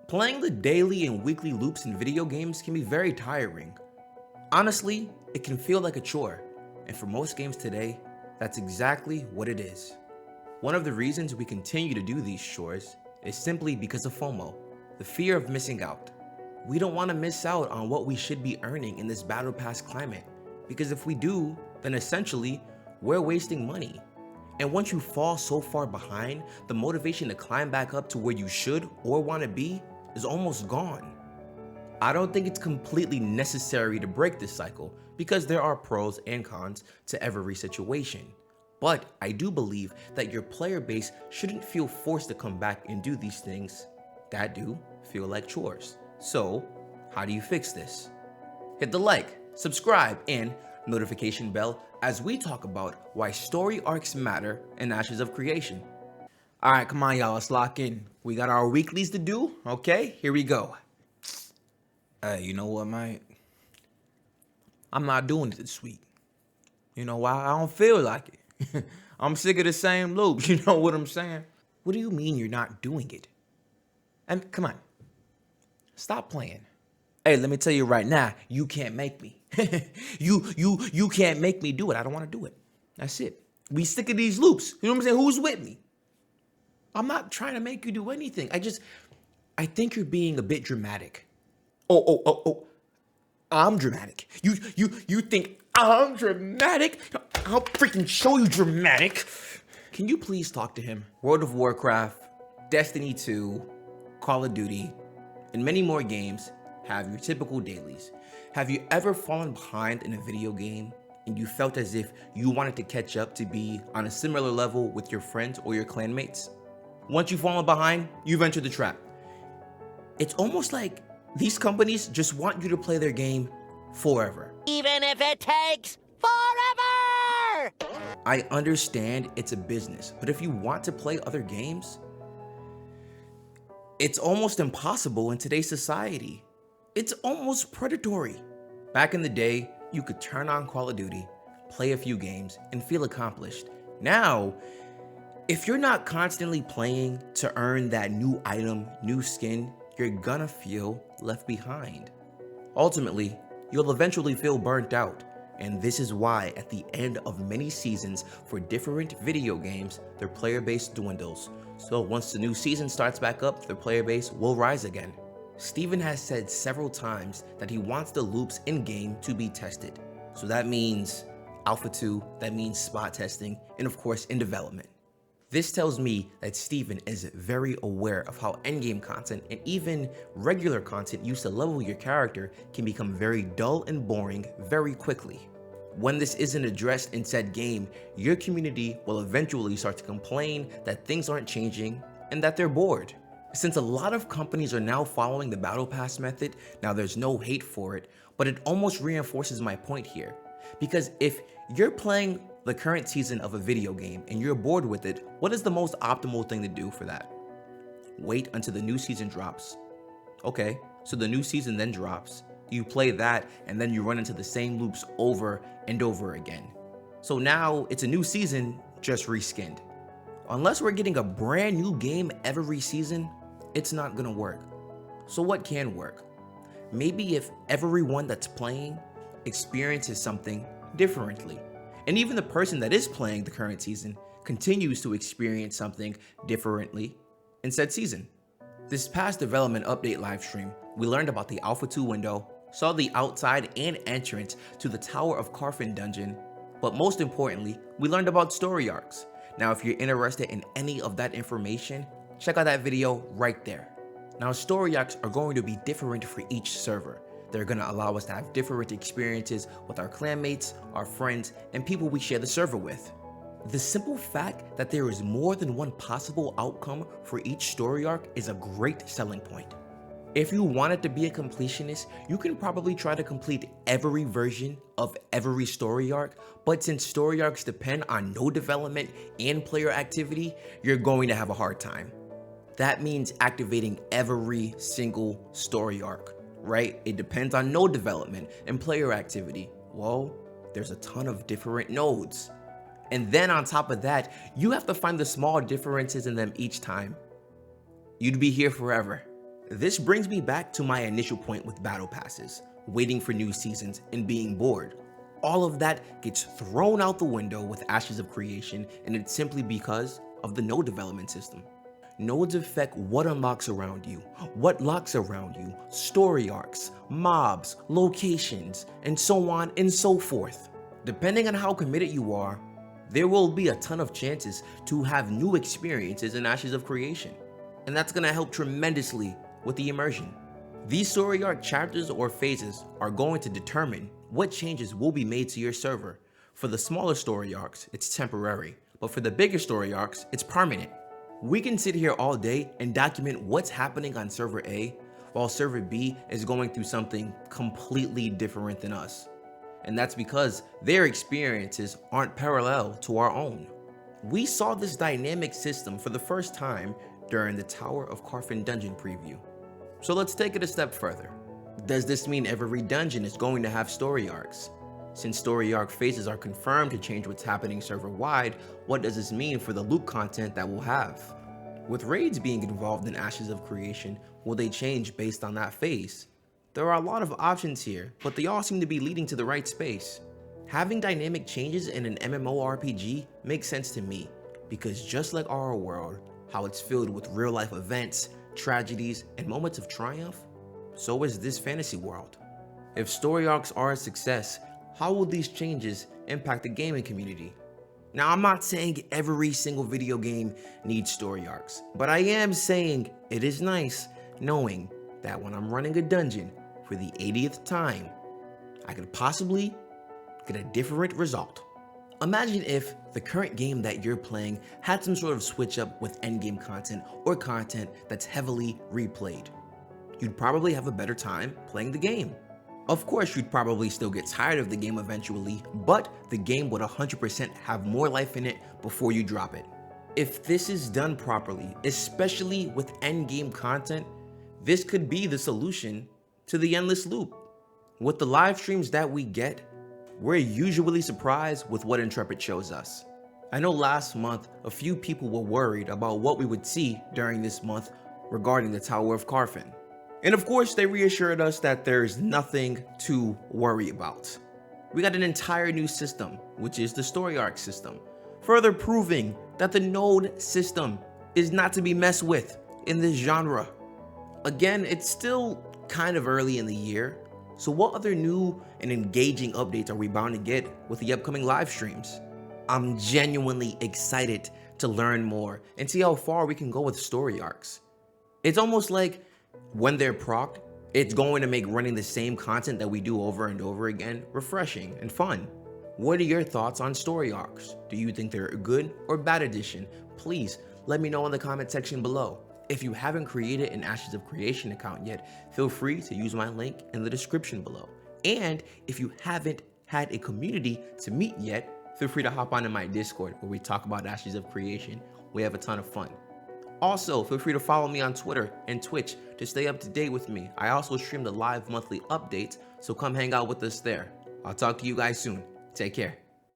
Playing the daily and weekly loops in video games can be very tiring. Honestly, it can feel like a chore, and for most games today, that's exactly what it is. One of the reasons we continue to do these chores is simply because of FOMO, the fear of missing out. We don't want to miss out on what we should be earning in this Battle Pass climate, because if we do, then essentially, we're wasting money. And once you fall so far behind, the motivation to climb back up to where you should or want to be is almost gone. I don't think it's completely necessary to break this cycle because there are pros and cons to every situation. But I do believe that your player base shouldn't feel forced to come back and do these things that do feel like chores. So, how do you fix this? Hit the like, subscribe, and notification bell as we talk about why story arcs matter in Ashes of Creation. Alright, come on y'all, let's lock in. We got our weeklies to do, okay? Here we go. Hey, you know what, mate? I'm not doing it this week. You know why? I don't feel like it. I'm sick of the same loops, you know what I'm saying? What do you mean you're not doing it? And come on, stop playing. Hey, let me tell you right now, you can't make me. you can't make me do it. I don't want to do it. That's it. We sick of these loops. You know what I'm saying? Who's with me? I'm not trying to make you do anything. I think you're being a bit dramatic. Oh. I'm dramatic. You think I'm dramatic? I'll freaking show you dramatic. Can you please talk to him? World of Warcraft, Destiny 2, Call of Duty, and many more games have your typical dailies. Have you ever fallen behind in a video game and you felt as if you wanted to catch up to be on a similar level with your friends or your clanmates? Once you've fallen behind, you've entered the trap. It's almost like these companies just want you to play their game forever. Even if it takes forever! I understand it's a business, but if you want to play other games, it's almost impossible in today's society. It's almost predatory. Back in the day, you could turn on Call of Duty, play a few games, and feel accomplished. Now, if you're not constantly playing to earn that new item, new skin, you're gonna feel left behind. Ultimately, you'll eventually feel burnt out, and this is why at the end of many seasons for different video games, their player base dwindles. So once the new season starts back up, their player base will rise again. Steven has said several times that he wants the loops in-game to be tested. So that means Alpha 2, that means spot testing, and of course in development. This tells me that Steven is very aware of how endgame content and even regular content used to level your character can become very dull and boring very quickly. When this isn't addressed in said game, your community will eventually start to complain that things aren't changing and that they're bored. Since a lot of companies are now following the Battle Pass method, now there's no hate for it, but it almost reinforces my point here. Because if you're playing the current season of a video game and you're bored with it, what is the most optimal thing to do for that? Wait until the new season drops. Okay, so the new season then drops. You play that and then you run into the same loops over and over again. So now it's a new season, just reskinned. Unless we're getting a brand new game every season, it's not gonna work. So what can work? Maybe if everyone that's playing experiences something differently, and even the person that is playing the current season continues to experience something differently in said season. This past development update livestream, we learned about the Alpha 2 window, saw the outside and entrance to the Tower of Carfin dungeon, but most importantly, we learned about story arcs. Now, if you're interested in any of that information, check out that video right there. Now, story arcs are going to be different for each server. They're going to allow us to have different experiences with our clanmates, our friends, and people we share the server with. The simple fact that there is more than one possible outcome for each story arc is a great selling point. If you wanted to be a completionist, you can probably try to complete every version of every story arc, but since story arcs depend on no development and player activity, you're going to have a hard time. That means activating every single story arc, right? It depends on node development and player activity. Well, there's a ton of different nodes. And then on top of that, you have to find the small differences in them each time. You'd be here forever. This brings me back to my initial point with battle passes, waiting for new seasons and being bored. All of that gets thrown out the window with Ashes of Creation, and it's simply because of the node development system. Nodes affect what unlocks around you, what locks around you, story arcs, mobs, locations, and so on and so forth. Depending on how committed you are, there will be a ton of chances to have new experiences in Ashes of Creation, and that's going to help tremendously with the immersion. These story arc chapters or phases are going to determine what changes will be made to your server. For the smaller story arcs, it's temporary, but for the bigger story arcs, it's permanent. We can sit here all day and document what's happening on server A, while server B is going through something completely different than us. And that's because their experiences aren't parallel to our own. We saw this dynamic system for the first time during the Tower of Carfen dungeon preview. So let's take it a step further. Does this mean every dungeon is going to have story arcs? Since story arc phases are confirmed to change what's happening server-wide, what does this mean for the loot content that we'll have? With raids being involved in Ashes of Creation, will they change based on that phase? There are a lot of options here, but they all seem to be leading to the right space. Having dynamic changes in an MMORPG makes sense to me, because just like our world, how it's filled with real-life events, tragedies, and moments of triumph, so is this fantasy world. If story arcs are a success, how will these changes impact the gaming community? Now, I'm not saying every single video game needs story arcs, but I am saying it is nice knowing that when I'm running a dungeon for the 80th time, I could possibly get a different result. Imagine if the current game that you're playing had some sort of switch up with endgame content or content that's heavily replayed. You'd probably have a better time playing the game. Of course, you'd probably still get tired of the game eventually, but the game would 100% have more life in it before you drop it. If this is done properly, especially with endgame content, this could be the solution to the endless loop. With the live streams that we get, we're usually surprised with what Intrepid shows us. I know last month, a few people were worried about what we would see during this month regarding the Tower of Carfen. And of course, they reassured us that there's nothing to worry about. We got an entire new system, which is the story arc system, further proving that the node system is not to be messed with in this genre. Again, it's still kind of early in the year, so what other new and engaging updates are we bound to get with the upcoming live streams? I'm genuinely excited to learn more and see how far we can go with story arcs. It's almost like when they're procced, it's going to make running the same content that we do over and over again refreshing and fun. What are your thoughts on story arcs? Do you think they're a good or bad addition? Please let me know in the comment section below. If you haven't created an Ashes of Creation account yet, feel free to use my link in the description below. And if you haven't had a community to meet yet, feel free to hop onto my Discord where we talk about Ashes of Creation. We have a ton of fun. Also, feel free to follow me on Twitter and Twitch to stay up to date with me. I also stream the live monthly updates, so come hang out with us there. I'll talk to you guys soon. Take care.